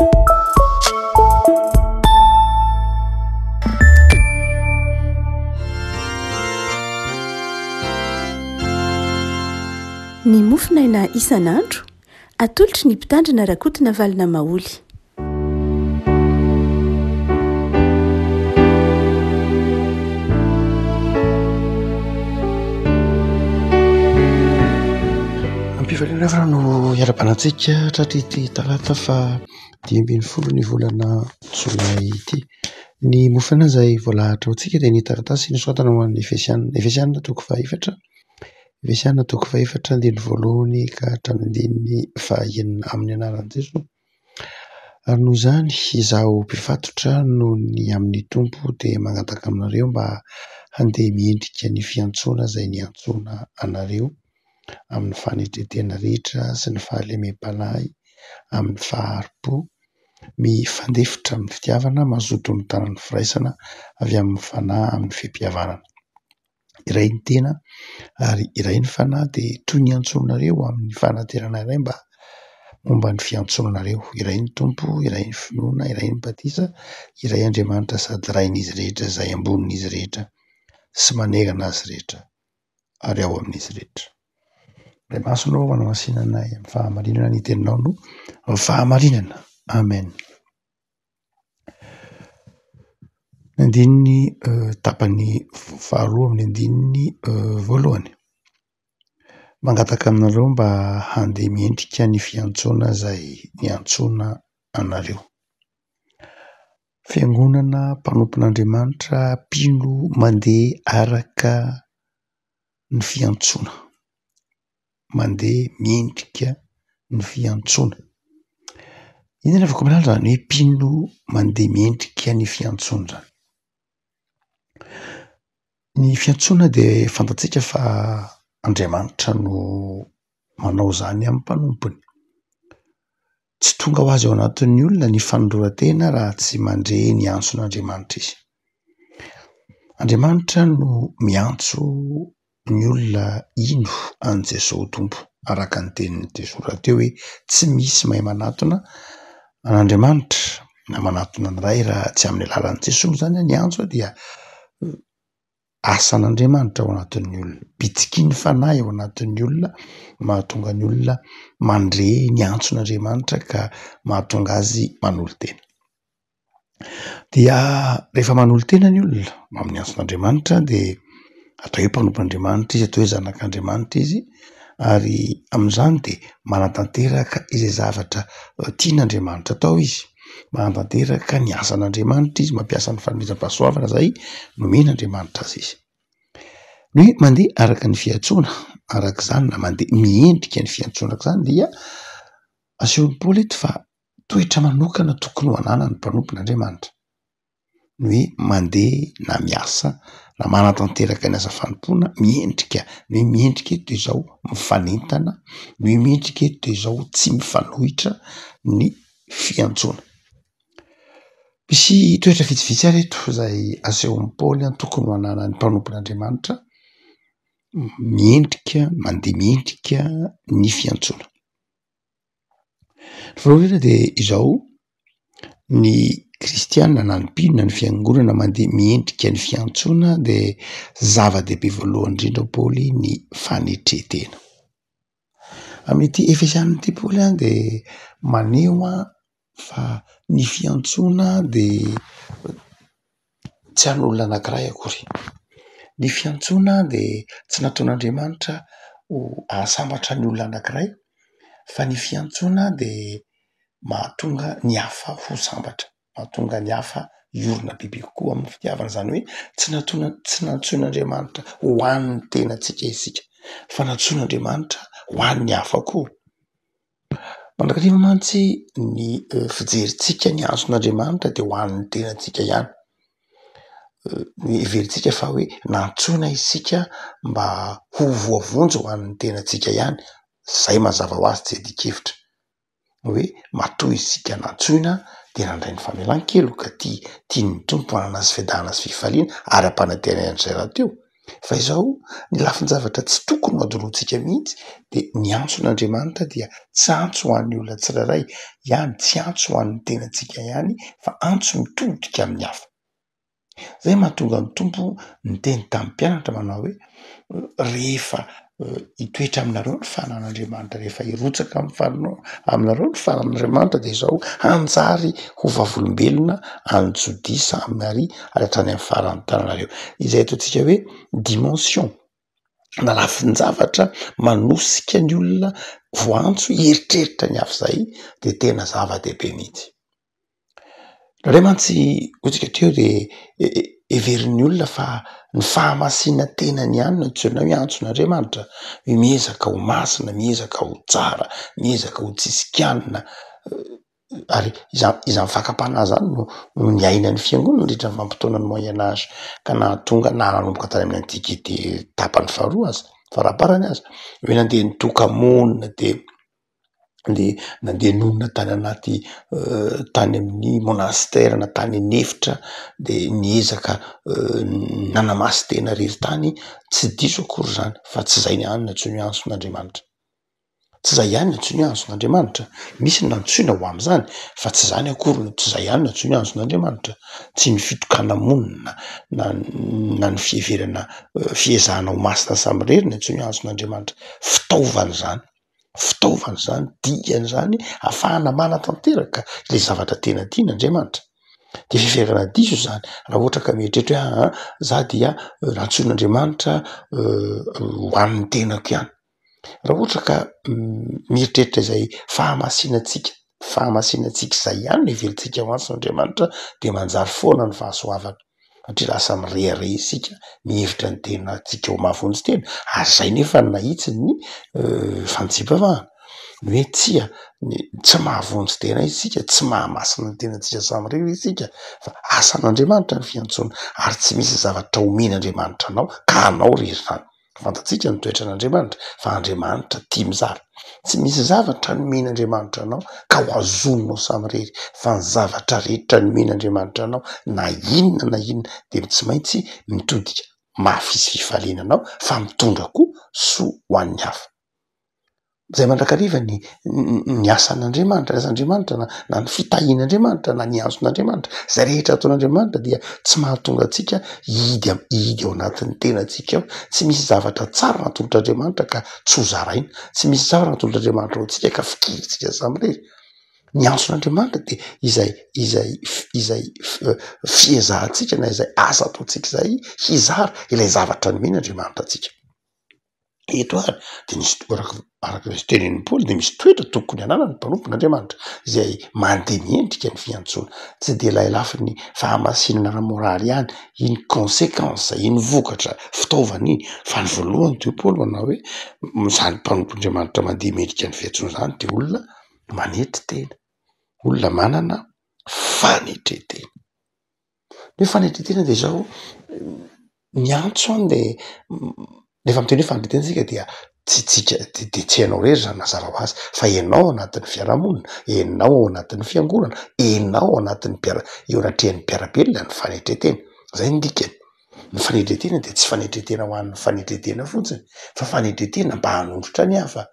Ny mofinaina isan'andro atolotry ny mpitandrina rakotina valina maoly. Ampivalena no iarabanantsika tratrity talata fa 10 ny volana Jolay ity. Ny mofina izay voalahatra ho antsika dia ny taratasy nosoratana ho an'ny Efesianina toko fahaefatra. Efesianina toko fahaefatra andiny voalohany ka hatramin'ny fahaenina amin'ny anaran'i Jesosy. Ary noho izany izaho mpifatotra noho ny amin'ny tompo dia magnataka aminareo mba handeha miendrika ny fiantsoana izay niantsoana anareo amin'ny fanetretena rehetra sy ny fahalemem-panahy amin'ny faharipo, mifandefitra amin'ny fitiavana, mazoto mitana ny firaisana avy amin'ny fanahy amin'ny fiam-pihavanana. Iray ny tena ary iray ny fanahy dia toy ny antsoanareo amin'ny fanaterana iray mba momba ny fiantsonanareo. Iray ny tompo, iray ny finoana, iray ny batisa, iray Andriamanitra sady rain'izy rehetra izay ambonin'izy rehetra sy manegana azy rehetra ary ao amin'izy rehetra. Ray masonao manao asinanay amin'ny fahamarinana ny teninao no fahamarinana. Amen. Andininy tapany faharoa amin'ny andininy voalohany. Mangataka aminareo mba handeha miendrika ny fiantsoana izay niantsoana anareo. Fiangonana mpanompon'Andriamanitra mpino mandeha araka ny fiantsoana. Mandeha miendrika ny fiantsoana. Inona avy koa zany hoe mpino mandeha miendrika ny fiantsoana zany? Ny fiantsoana dia fantatsika fa Andriamanitra no manao izany amin'ny mpanompony. Tsy tonga ho azy ao anatin'ny olona ny fanondroan-tena raha tsy mandre ny antson'Andriamanitra izy. Andriamanitra no miantso ny olona ino an' Jesosy Tompo, araka ny tenin'ny tesora teo hoe tsy misy mahay manatona an'Andriamanitra na manatona ny iray raha tsy amin'ny alalan'i Jesosy zany ny antso dia asan'Andriamanitra ao anatin'ny olona. Bitsiky ny fanahy ao anatin'ny olona mahatonga ny olona mandre ny antson'Andriamanitra ka mahatonga azy manolo tena. Dia rehefa manolo tena ny olona amin'ny antson'Andriamanitra dia atao hoe mpanompon'Andriamanitra izy, atao hoe zanak'Andriamanitra izy, ary amin'izany dia manatanteraka izay zavatra tian'Andriamanitra atao izy. Manatanteraka ny asan'Andriamanitra izy, mampiasa ny fanomezam-pahasoavana izay nomen'Andriamanitra azy izy. Ny mandeha araka ny fiantsoana, araka izany na mandeha miendrika ny fiantsoana izany dia asehon'i Paoly eto fa toetra manokana tokony ho ananan'ny mpanompon'Andriamanitra. Ny hoe mandeha na miasa na manatanteraka ny asa fanompoana, miendrika. Ny hoe miendrika eto dia izao mifanentana, ny hoe miendrika eto dia izao tsy mifanohitra ny fiantsoana. Misy toetra vitsivitsy ary eto izay asehon'i Paoly tokony ho ananan'ny mpanompon'Andriamanitra, miendrika, mandeha miendrika ny fiantsoana. Ny voalohany dia izao: ny kristianina na ny mpino na ny fiangonana mandeha miendrika ny fiantsoana dia zava-dehibe voalohany indrindra Paoly ny fanetretena. Amin'ity Efesianina Paoly dia maneho fa ny fiantsoana dia tsy an'olona anankiray akory. Ny fiantsoana dia tsy nataon'Andriamanitra ho ahasambatra ny olona anankiray, fa ny fiantsoana dia mahatonga ny hafa ho sambatra, mahatonga ny hafa hiorina bebe kokoa amin'ny fitiavana. Izany hoe tsy nantsoin'Andriamanitra ho an'ny tenantsika isika, fa nantsoin'Andriamanitra ho an'ny hafa koa. Mandrakariva mantsy ny fijerintsika ny antson'Andriamanitra dia ho an'ny tenantsika ihany. Ny heverintsika fa hoe nantsoina isika mba ho voavonjy ho an'ny tenantsika ihany. Izay mazava ho azy tsy adikevitra. Hoe matoa isika nantsoina dia nandray ny famelan-keloka tian'ny tompo hanana sy fiadahana sy fifaliana ary ampanantenana izay raha teo. fa izao ny lafiny zavatra tsy tokony ho adoroantsika mihitsy de ny antson'Andriamanitra dia tsy antso ho an'ny olona tsirairay ihany, tsy antso ho an'ny tenantsika ihany fa antso mitodika amin'ny hafa. Zay mahatonga ny tompo niteny tamin'ny mpianatra manao hoe rehefa hitoetra aminareo ny fanan'Andriamanitra, rehefa hirotsaka aminareo ny fanan'Andriamanitra de izao hanjary ho vavolombelona any jodisa amin'ny ary hatrany amin'ny faran'ny tananareo. Izay ataontsika hoe dimension na lafiny zavatra manosika ny olona voantso hieritreritra ny hafa zay de tena zava-dehibe mihitsy. Raha mantsy ohatsika teo de heverin'ny olona fa ny fahamasina tenany ihany no antsoina hoe antson'Andriamanitra, miezaka ho masina, miezaka ho tsara, miezaka ho tsitsikanina, ary izany fakapanahy zany no niainan'ny fiangonana nandritra ny vanim-potoanan'ny moyen âge ka nahatonga na nanomboka tany amin'ny antiquité tapany faharoa aza, faraparany aza, hoe nandeha nitoka monina de nandeha nonina tany anaty tany amin'ny monastera na tany anefitra de niezaka nanamaso tena rery tany, tsy diso akory zany fa tsy zay ihany no antsoina hoe antson'Andriamanitra. Tsy zay ihany no antsoina hoe antson'Andriamanitra, misy ny antsoina ho am'zany fa tsy zany akory no tsy zay ihany no antsoina hoe antson'Andriamanitra. Tsy ny fitokana monina na ny fiheverana fiezahana ho masina samy rery no antsoina hoe antson'Andriamanitra, fitaovana zany, diany zany ahafahana manatanteraka le zavatra tena tian'Andriamanitra. De fiheverana diso zany raha ohatra ka mieritreritra hoe za dia antsoin'Andriamanitra ho an'ny tenako ihany. Raha ohatra ka mieritreritra izay fahamasinantsika izay ihany no heverintsika ho antson'Andriamanitra de manjary foana ny fahasoavana satria lasa mirehare isika mihevitra ny tenantsika ho mahavoantsy tena ary zay nefa nahitsy ny fanjipavahana ny hoe tsy mahavoantsy tena isika, tsy mahamasina ny tenantsika samy rery isika fa asan'Andriamanitra ny fiantsoana ary tsy misy zavatra omen'Andriamanitra anao ka anao rery zany. Fantatsika ny toetran'Andriamanitra fa Andriamanitra tia mizara, tsy misy zavatra nomen'Andriamanitra anao ka ho azononao samy rery fa ny zavatra rehetra nomen'Andriamanitra anao na inona de tsy maintsy mitodika mahavisy fifaliana anao fa mitondra koa soa ho an'ny hafa. Zay mandrakariva ny asan'Andriamanitra, ny asan'Andriamanitra na ny fitahian'Andriamanitra na ny antson'Andriamanitra, zay rehetra ataon'Andriamanitra dia tsy mahatonga antsika hihidy ao anatin'ny tenantsika ao. Tsy misy zavatra tsara natolotr'Andriamanitra ka tsy ho zaraina, tsy misy zavatra natolotr'Andriamanitra ho antsika ka fikirintsika samy rery. Ny antson'Andriamanitra de izay fiezahantsika na izay asa ataontsika izay hizara ilay zavatra nomen'Andriamanitra antsika. Eto ary de nisy araka izay tenenin'ny Paoly de misy toetra tokony hananany mpanompon'Andriamanitra izay mandeha miendrika ny fiantsoana, tsy de ilay lafiny fahamasinana ara-moraly ihany, iny conséquence, iny vokatra fitaovana iny fa ny voalohany teo Paoly manao hoe zany mpanompon'Andriamanitra mandeha miendrika ny fiantsoana zany de olona manetry tena, olona manana fanetretena. Ny fanetretena de zao ny antso any de rehefa miteny hoe fanetretena tsika dia tsy hainao rery zany mazava ho azy fa ianao ao anatin'ny fiarahamonina, ianao ao anatin'ny fiangonana, ianao ao anatin'ny eo anatrehan'ny mpiarabelona ny fanetretena. Zay ny dikany. Ny fanetretena de tsy fanetretena ho an'ny fanetretena fotsiny fa fanetretena mba hanondrotra ny hafa.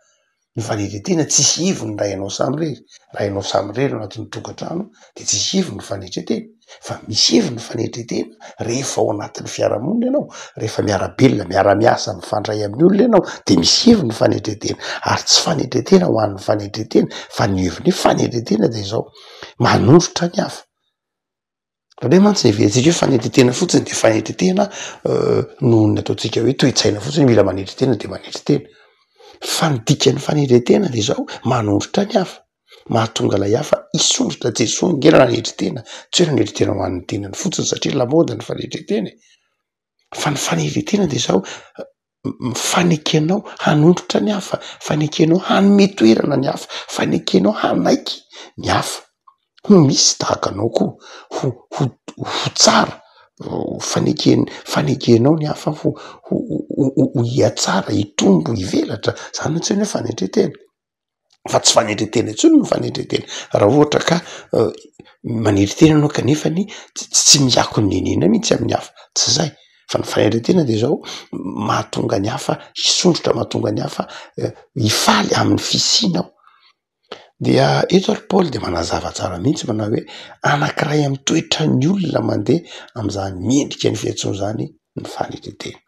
Ny fanetretena tsisy ivony raha ianao samy rery. Raha ianao samy rery ao anatin'ny tokantrano de tsisy ivony ny fanetretena fa misy ivony ny fanetretena rehefa ao anatin'ny fiarahamonina ianao, rehefa miarabelona, miara-miasa, mifandray amin'ny olona ianao de misy ivony ny fanetretena ary tsy fanetretena ho an'ny fanetretena fa ny ivony fanetretena de izao manondrotra ny hafa. Raha hoe mantsy everitsika hoe fanetretena fotsiny de fanetretena noho ny ataontsika hoe toe-tsaina fotsiny mila manetretena de manetretena. Fa ny dikan'ny fanetretena de izao manondrotra ny hafa, mahatonga ilay hafa hisondrotra tsy hisongera nanetretena, tsy hoe nanetretena ho an'ny tenany fotsiny satria lamaody ny fanetretena. Fa ny fanetretena de izao fanekenao hanondrotra ny hafa, fanekenao hanome toerana ny hafa, fanekenao hanaiky ny hafa ho misy tahaka anao koa, ho tsara, fanekenao ny hafa ho hiatsara, hitombo, hivelatra, zany no antsoina hoe fanetretena. Fa tsy fanetretena intsony no fanetretena raha ohatra ka manetretena ianao kanefany tsy miako ny nenena mihitsy amin'ny hafa, tsy zay. fa ny fanendrentena de zao mahatonga ny hafa hisondrotra, mahatonga ny hafa hifaly amin'ny fisianao. Dia eto ary Paoly de manazava tsara mihitsy manao hoe anankiray amin'ny toetra ny olona mandeha am'zany mendrika ny fiantsoana zany ny fanendrentena.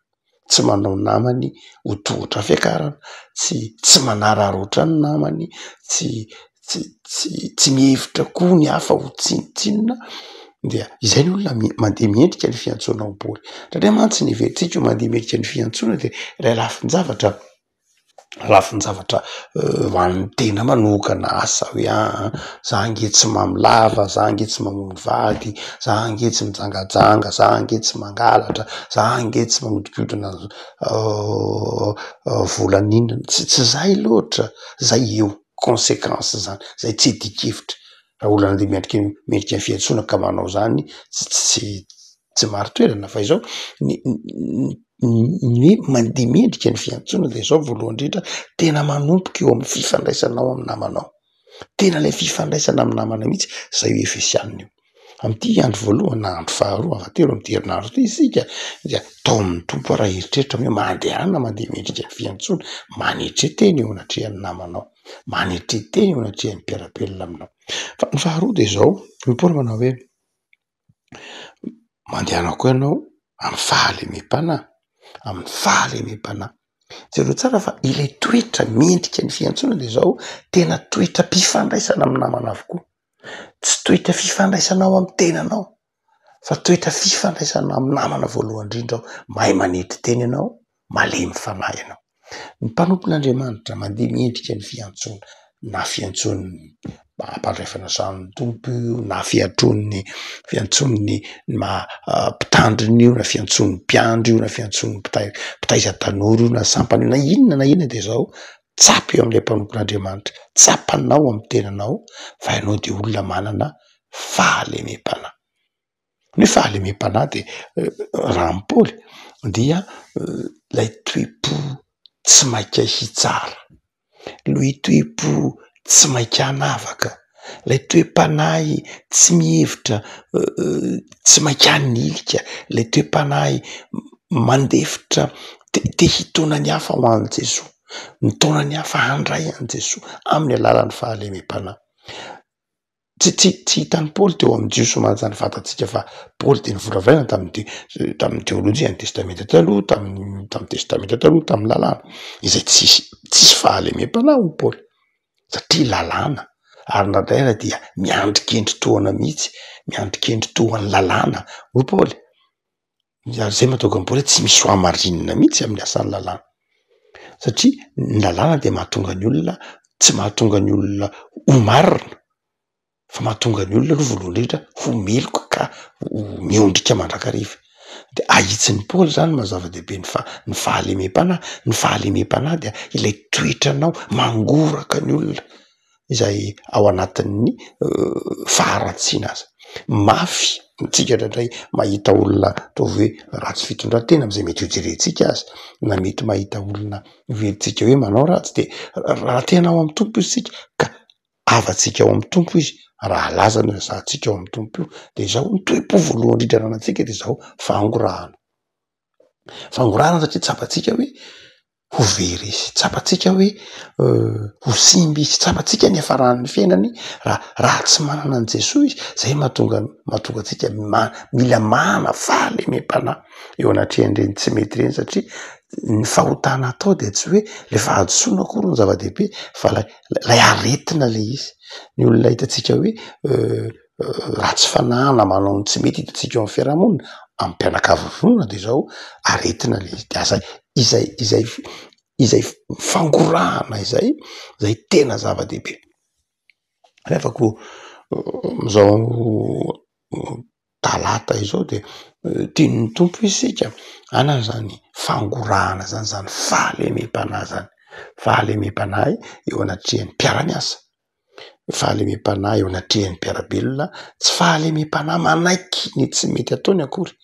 Tsy manao namany ho tohotra fiakarana, tsy manararotra ny namany, tsy mihevitra koa ny hafa ho tsinotsinona. Dia izay ny olona mandeha mendrika ny fiantsoana ao Paoly. Satria mantsy ny heveritsika ho mandeha mendrika ny fiantsoana de ray lafin-javatra ho an'ny tena manokana asa hoe za nge tsy mamilava, za nge tsy mamono vady, za nge tsy mijangajanga, za nge tsy mangalatra, za nge tsy magnodikodina volan'inona, tsy zay loatra, zay eo conséquence zany, zay tsy dikevitra. Raha olona andeha mendrika ny fiantsoana ka manao zany tsy maro toerana fa izao ny hoe mandeha mendrika ny fiantsoana de zao voalohany indrindra tena manomboka eo amin'ny fifandraisanao amin'ny namanao. Tena lay fifandraisana amin'ny namana mihitsy zay ho Efesianina io. Am'ty andro voalohany na andro faharoa avatelo am'ty herinandro ty isika dia tao amin'ny tompo raha eritreritra hoe mandehana mandeha mendrika ny fiantsoana, manetreteny eo anatrehan'ny namanao, manetreteny eo anatrehan'ny mpiara-belona aminao. Fa ny faharoa de zao Paoly manao hoe mandehana koa ianao amin'ny fahalemem-panahy, amin'ny fahalemem-panahy. Jereo tsara fa ilay toetra mendrika ny fiantsoana de zao tena toetra mpifandraisana amin'ny namana avokoa. Tsy toetra fifandraisanao amin'ny tenanao fa toetra fifandraisana amin'ny namana voalohany indrindra ao. Mahay manetri-teny ianao, malemy fanahy ianao. Ny mpanompon'Andriamanitra mandeha mendrika ny fiantsoana, na fiantson'ny mpandraifana san'ny tompo io, na fiantson'ny mpitandriny io, na fiantson'ny mpiandro io, na fiantson'ny mpitaiza tanora io, na sampany io, na inona de zao tsapy eo am'ilay mpanompon'Andriamanitra, tsapanao amin'ny tenanao fa ianao de olona manana fahalemem-panahy. Ny fahalemem-panahy de raha ny Paoly dia lay toe-po tsy mainka hitsara, lay toe-po tsy mainka hanavaka, lay toe-panahy tsy mihevitra, tsy mainka hanilika, lay toe-panahy mandefitra te hitona ny hafa ho an'i Jesoa, mitona ny hafa handray an'i Jesoa amin'ny alalan'ny fahalemem-panahy. Tsy hitan'ny Paoly teo amin'ny Jiosy zany fantatsika fa Paoly de nivolavana tamin'ny teolojia ny testamenta taloha, tamin'ny testamenta taloha, tamin'ny lalàna. Izay tsisy fahalemem-panahy ho Paoly satria lalàna ary ndraindray dia miandrikendry-toana mihitsy, miandrikendry-toan'ny lalàna ho Paoly. Zay mahatonga ny Paoly tsy misy hoamarinina mihitsy amin'ny asan'ny lalàna. Satria ny lalàna de mahatonga ny olona, tsy mahatonga ny olona ho marina, fa mahatonga ny olona aloha voalohany indrindra ho meloka ka ho miondrika mandrakariva. De ahitsin'ny Paoly zany mazava-dehibe ny fahalemem-panahy. Ny fahalemem-panahy dia ilay toetranao mangoraka ny olona izay ao anatin'ny faharatsiana azy. Mafy tsika indraindray mahita olona ataovy hoe ratsy fitondran-tena am'izay mety ho jerentsika azy, na mety mahita olona veritsika hoe manao ratsy de raha tena ao amin'ny tompo izy tsika ka avantsika ao amin'ny tompo izy, raha lazana zahantsika ao amin'ny tompo io de zao ny toe-po voalohany indrindra anantsika de zao fangorahana. Fangorahana satria tsapatsika hoe ho very izy, tsapatsika hoe ho simba izy, tsapatsika ny hafaran'ny fiainany raha tsy manana an' Jesoa izy. Zay mahatonga antsika mila mana fahalemem-panahy eo anatrehan'ireny tsy mety reny satria ny fahotana atao de tsy hoe le fahadisoana akory ny zava-dehibe fa lay aretina le izy. Ny olona hitantsika hoe ratsy fanahana manao ny tsy mety hitantsika eo amin'ny fiarahamonina, amin'ny mpianakavy de zao aretina le izy. De izay fangorahana izay tena zava-dehibe. Rehefako zao talata izao de tian'ny tompo isika anana zany fangorahana zany fahalemem-panahy zany. Fahalemem-panahy eo anatrehan'ny mpiara-miasa, fahalemem-panahy eo anatrehan'ny mpiara-belona, tsy fahalemem-panahy manaiky ny tsy mety ataony akory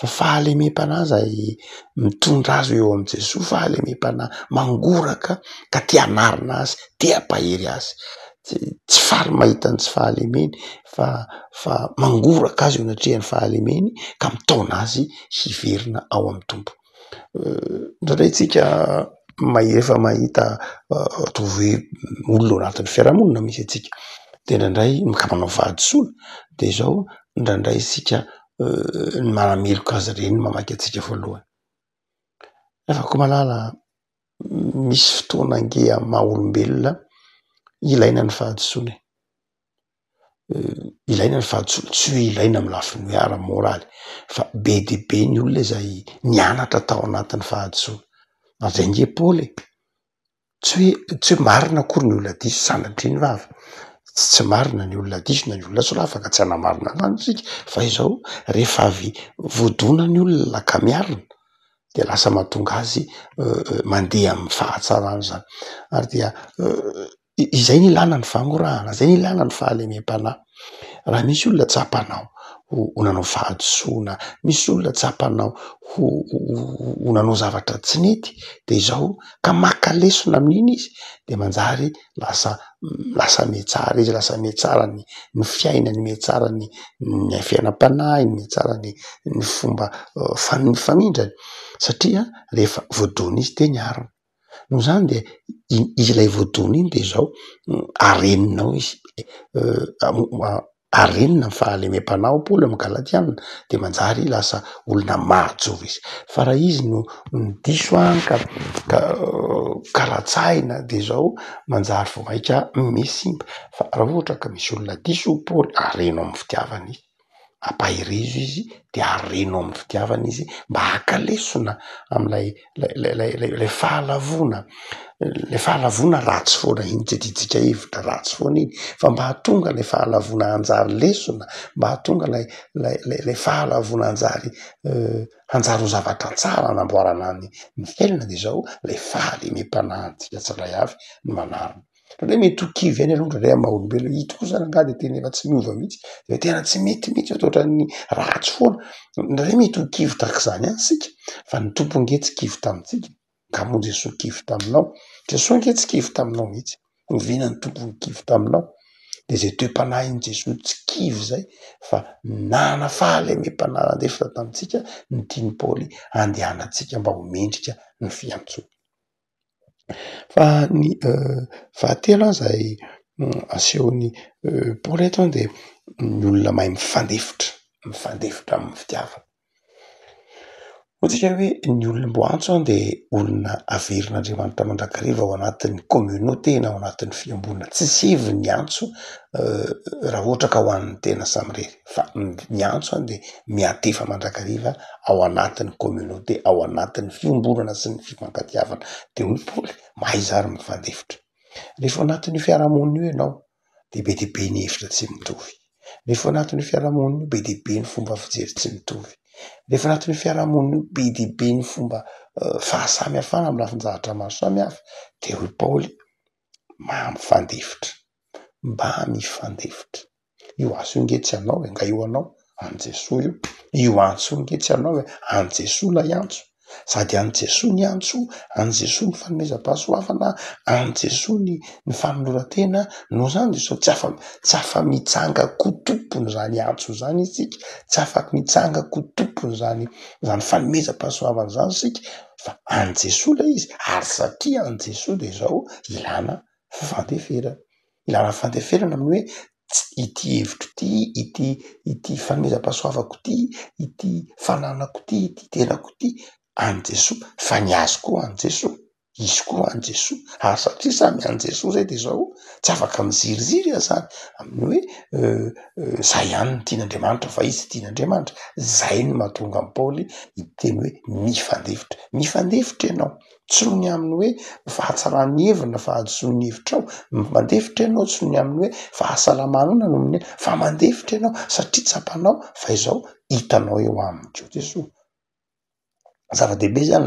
fa fahalemem-panahy zay mitondra azy eo am' Jesoa, fahalemem-panahy mangoraka ka te hanarina azy, te hampahery azy. tsy faly mahita ny tsy fahalemeny fa mangoraka azy eo anatrehany fahalemeny ka mitaona azy hiverina ao amin'ny tompo. Ndraindray tsika efa mahita toy hoe olona ao anatin'ny fiarahamonina misy atsika de ndraindray ka manao vadisoa de zao ndraindray sika ny manameloka azy reny mamaky atsika voalohany. Afaka malala misy fotoana ange amin'ny maha olombelona ilaina ny fahadisoana. Ilaina ny fahadisoana tsy hoe ilaina amin'ny lafiny hoe ara-moraly fa be de be ny olona izay nianatra tao anatin'ny fahadisoana. Zay nge Paoly tsy hoe marina akory ny olona diso sanatria ny vava, tsy marina ny olona diso na ny olona sola afaka tsy hanamarina zany sika fa izao rehefa avy voadona ny olona ka miarina de lasa mahatonga azy mandeha amin'ny fahatsarana zany ary dia izay ny ilana ny fangorahana, zay ny ilana ny fahalemem-panahy. Raha misy olona tsapanao ho nanao fahadisoana, misy olona tsapanao ho nanao zavatra tsy nety de izao ka maka lesona amin'iny izy de manjary lasa mihatsara izy, lasa mihatsara ny fiainany, mihatsara ny fiainam-panahiny, mihatsara ny fomba mifamindrany satria rehefa voadona izy de niarina. Noho zany de ilay voadona iny de zao areninao izy, arenina ny fahalemem-panahy Paoly amin'ny Galatianina de manjary lasa olona mahajoro izy. Fa raha izy no diso ka ratsaina de zao manjary vao maika misimba. Fa raha ohatra ka misy olona diso Paoly areno amin'ny fitiavana izy, ampahirizo izy de areno amin'ny fitiavana izy mba haka lesona am'lay fahalavona. Le fahalavona ratsy foana iny tsy tiditsika hevitra ratsy foana iny fa mba hahatonga le fahalavona hanjary lesona, mba hahatonga lay fahalavona hanjary ho zavatra tsara hanamboarana ny fiainana de zao le fahalemem-panahintsika tsirairay avy ny manarina. Ndraindray mety ho kivy any aloha ndraindray amin'ny maha olombelona ito kosa angah de tena efa tsy miova mihitsy de tena tsy mety mihitsy ohatran'ny ratsy foana. Ndraindray mety ho kivy tahak'izany any sika fa ny tompo nge tsy kivy tamintsika ka moa Jesoa kivy taminao, Jesoa nge tsy kivy taminao mihitsy, oviana ny tompo ny kivy taminao de zay toe-panahin'i Jesoa tsy kivy zay fa nana fahalemem-panahy nandefitra tamitsika ny tiany Paoly andehanantsika mba ho mendrika ny fiantsoana. Fa ny fahatelo zay asehony Paoly eto de ny olona mahay mifandefitra amin'ny fitiavana. Ohatsika hoe ny olona mbo antso de olona averin'Andriamanitra mandrakariva ao anatin'ny communauté na ao anatin'ny fiangonana. Tsy sevy ny antso raha ohatra ka ho an'ny tena samy rery fa ny antso de miantefa mandrakariva ao anatin'ny communauté, ao anatin'ny fiangonana sy ny fifankatiavana. De hoy Paoly mahay zary mifandefitra. Rehefa anatin'ny fiarahamonina io ianao de be ny hevitra tsy mitovy. Rehefa anatin'ny fiarahamonina io be ny fomba fijery tsy mitovy. Rehefa anatin'ny fiarahamonina io be ny fomba fahasamihafana amin'ny lafin-javatra maro samihafa de hoy Paoly mba mifandefitra. Io aso io nge tsy anao nga io anao an Jesoa io antso io nge tsy anao an Jesoa lay antso sady an Jesoa ny antso, an Jesoa ny fanomezam-pahasoavana, an Jesoa ny fanoloran-tena. Noho zany de zao tsy afa mitsanga kotompony zany antso zany isika, tsy afaky mitsanga kotompony zany fanomezam-pahasoavana zany sika fa an Jesoa lay izy ary satria an Jesoa de zao ilana fifandeferana. Ilana fifandeferana amin'ny hoe ity hevitro ity fanomezam-pahasoavako ity fananako ity tenako ity an Jesoa fa ny azy koa an Jesoa, izy koa an Jesoa ary satria samy an Jesoa zay de zao tsy afaka miziriziry aho zany amin'ny hoe zay ihany ny tian'Andriamanitra fa izy tsy tian'Andriamanitra. Zay ny mahatonga an'i Paoly hiteny hoe mifandefitra ianao tsy noho ny amin'ny hoe fahatsaran'ny hevina fahadisoan'ny hevitrao, mandefitra ianao tsy noho ny amin'ny hoe fahasalamanao na noho fa mandefitra ianao satria tsapanao fa izao hitanao eo amiko Jesoa. Zava-dehibe zany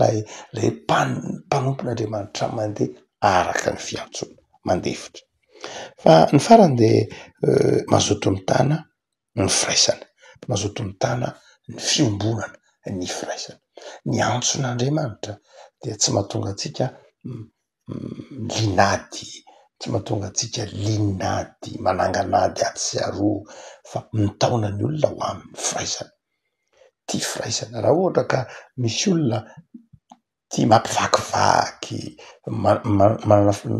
lay mpanompon'Andriamanitra mandeha araka ny fiantsoana, mandefitra. Fa ny farany de mazoto ny tana ny firaisana, mazoto ny tana ny fiombonana, ny firaisana. Ny antson'Andriamanitra dia tsy mahatonga antsika linady tsy mahatonga antsika linady mananganady aty sy aroa fa mitaona ny olona ho amin'ny firaisana. Ty firaisana raha ohatra ka misy olona tia mampivakivaky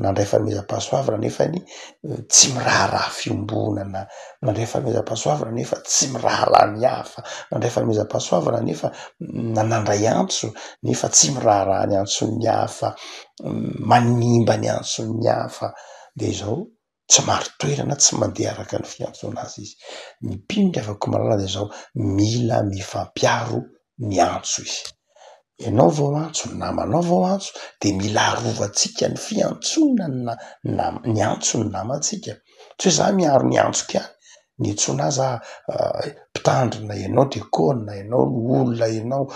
nandray fanomezam-pahasoavana nefany tsy miraharaha fiombonana, nandray fanomezam-pahasoavana nefa tsy miraharaha ny hafa, nandray fanomezam-pahasoavana nefa nanandray antso nefa tsy miraharaha ny antson'ny hafa, manimba ny antson'ny hafa, de zao tsy mari-toerana, tsy mandeha araka ny fiantsoana azy izy. Ny mpino ry afaka malala de zao mila mifampiaro ny antso izy. Ianao vao antso, namanao vao antso, de mila arovantsika ny fiantsonana ny antso ny namantsika. Tsy hoe za miaro ny antsoko ihany, niantsoana aza mpitandrina, ianao diakona, ianao olona, ianao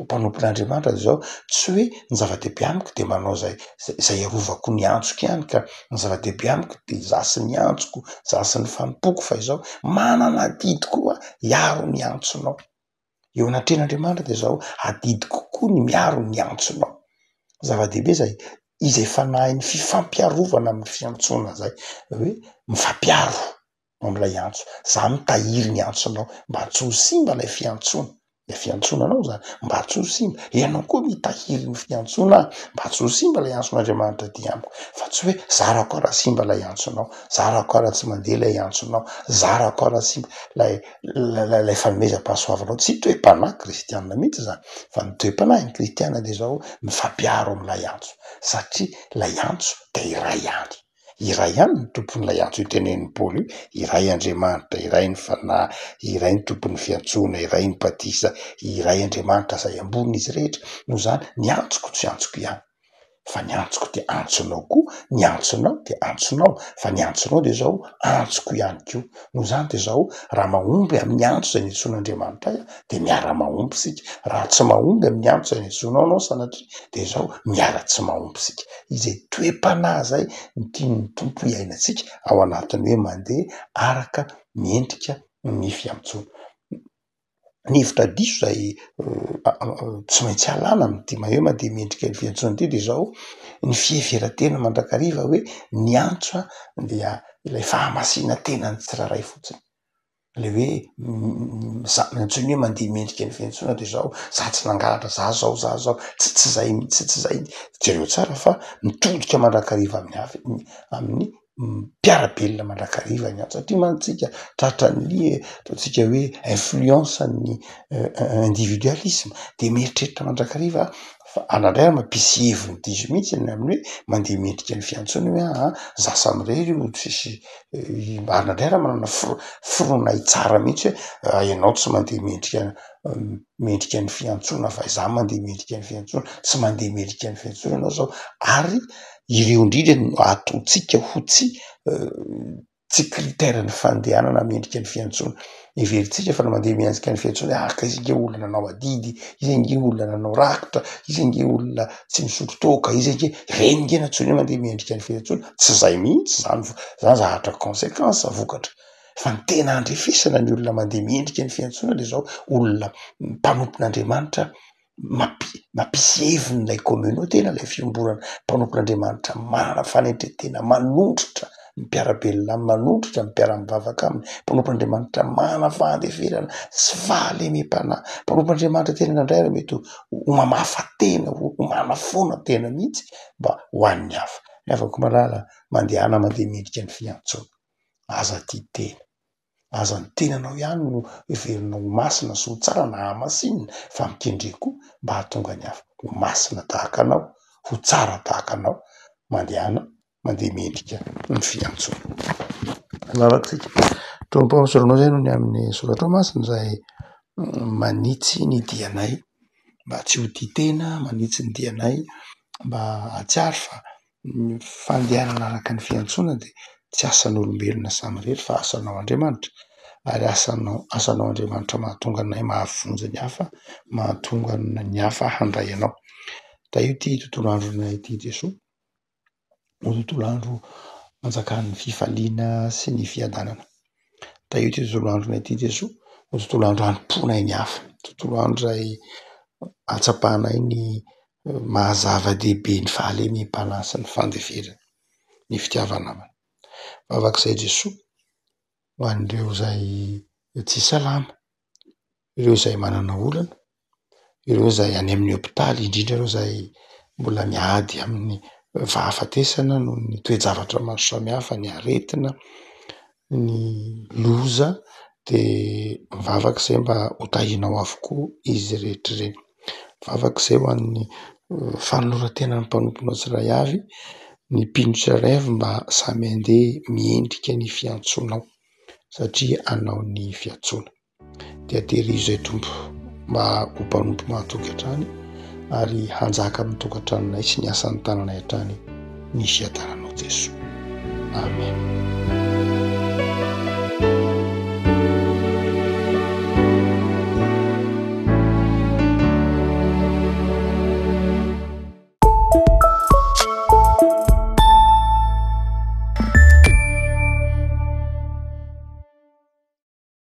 mpanompon'Andriamanitra zao, tsy hoe ny zava-dehibe amiko de manao zay arovako ny antsoko ihany ka ny zava-dehibe amiko de za sy ny antsoko, za sy ny fanompoko fa izao manana didy koa hiaro ny antsonao. Eo anatrehan'Andriamanitra de zao adidy kokoa ny miaro ny antsonao. Zava-dehibe zay izay fanahy ny fifampiarovana amin'ny fiantsoana zay, hoe mifampiaro am'ilay antso. Za mitahiry ny antsonao mba tsy ho simba lay fiantsoana. Le fiantsonanao zany mba tsy ho simba. Ianao koa mitahiry ny fiantsoana mba tsy ho simba lay antson'Andriamanitra ty amiko. Fa tsy hoe za rakoara simba lay antsonao, za rakoara tsy mandeha lay antsonao, za rakoara simba lay fanomezam-pahasoavanao. Tsy toe-panahy kristianina mihitsy zany, fa ny toe-panahy ny kristianina de zao mifampiaro am'lay antso, satria lay antso de iray andro. Iray ihany ny tompon'ilay antso itenen'ny Paoly io, iray Andriamanitra, iray ny fanahy, iray ny tompon'ny fiantsoana, iray ny batisa, iray Andriamanitra zay ambon'izy rehetra. Noho zany ny antsoko tsy antsoko ihany, fa ny antsoko de antsonao koa, ny antsonao de antsonao, fa ny antsonao de zao antsoko ihany koa. Noho zany de zao raha mahomby amin'ny antso zay niantsoan'Andriamanitra ahy de miara-mahomby sika, raha tsy mahomby amin'ny antso zay niantsoanao anao sanatria de zao miara tsy mahomby sika. Izay toe-panahy zay ny tian'ny tompo iainantsika ao anatiny hoe mandeha araka miendrika ny fiantsoana. Ny hevitra diso zay tsy maintsy alàna am'ty hoe mandeha miendrika ny fiantsoana ty de zao ny fiheveran-tena mandrakariva hoe ny antso dia ilay fahamasina tenany tsiraray fotsiny. Le hoe antsoiny hoe mandeha miendrika ny fiantsoana de zao za tsy nangalatra, za zao, tsy zay mihitsy, tsy zay. Jereo tsara fa mitodika mandrakariva amin'ny mpiarabelona mandrakariva ny antso satria mantsika tratran'ny ataontsika hoe influence ny individualisme de mieritreritra mandrakariva fa anandray ary mampisy heviny diso mihitsy amin'ny hoe mandeha miendrika ny fiantsoana hoe za sam'irery io tsisy anandray ary manana foronahy tsara mihitsy hoe ianao tsy mandeha miendrika ny fiantsoana fa za mandeha miendrika ny fiantsoana, tsy mandeha miendrika ny fiantsoana ianao zao, ary ireo indrindra no atontsika ho tsy kriteran'ny fandehanana miendrika ny fiantsoana. Everitsika fa mandeha miendrika ny fiantsoana ka izy nge olona nanao adidy, izy nge olona nanao rakitra, izy nge olona tsy misotro toaka, izy nge reny nge natsoina hoe mandeha miendrika ny fiantsoana. Tsy zay mihitsy zany zahatra conséquence vokatra. Fa ny tena andrefesana ny olona mandeha miendrika ny fiantsoana de zao olona mpanompon'Andriamanitra mampisy heviny lay communauté na lay fiomborana mpanompon'Andriamanitra manana fanentretena, manondratra ny mpiarabelona aminy, manondratra ny mpiara-mivavaka aminy, mpanompon'Andriamanitra manana fahandeferana sy fahalemem-panahy, mpanompon'Andriamanitra tena nandray ary mety ho mamafa tena, ho manafona tena mihitsy mba ho an'ny hafa. Ny afaka malala mandehana mandeha miendrika ny fiantsoana. Aza ty tena, aza ny tenanao ihany no heverinao ho masina sy ho tsara na hamasinina fa mikendre koa mba hahatonga ny hafa ho masina tahaka anao, ho tsara tahaka anao, mandehana mandeha miendrika ny fiantsoana. Lavatsika Trompo aosoranao zay no ny amin'ny soratra masina zay manitsy ny dianay mba tsy ho dia tena, manitsy ny dianay mba hatsiaro fa ny fandehanana araka ny fiantsoana de tsy asan'olombelona samy rery fa asanao Andriamanitra, ary asanao Andriamanitra mahatonga anay mahavonjy ny hafa, mahatonga ny hafa handray anao. Da io ty tontolo andronay ty Jesoa, ho tontolo andro manjakan'ny fifaliana sy ny fiadanana. Da io ty tontolo andronay ty Jesoa, ho tontolo andro hanomponay ny hafa, tontolo andro zay atsapahanay ny mahazava-dehibe ny fahalemem-panahy sy ny fandeferana. ny fitiavana aminy. Vavak'izay Jesoa ho an'ireo izay tsy salama, ireo izay manana olana, ireo izay any amin'ny hôpitaly, indrindra ireo izay mbola miady amin'ny fahafatesana noho ny toe-javatra maro samihafa, ny aretina, ny loza, dia mivavaka izay mba ho tahinao avokoa izy rehetra ireny. Mivavaka izay ho an'ny fanorentenan'ny mpanomponao tsirairay avy, ny mpino tsirairay avy mba samy handeha miendrika ny fiantsonao satria hanao ny fiantsoana. Dia tehirizo izay Tompo mba ho mpanompo mahatoky hatrany ary hanjaka amin'ny tokantranonay sy ny asan'ny tananay hatrany ny fiadananao Jesoa. Amen.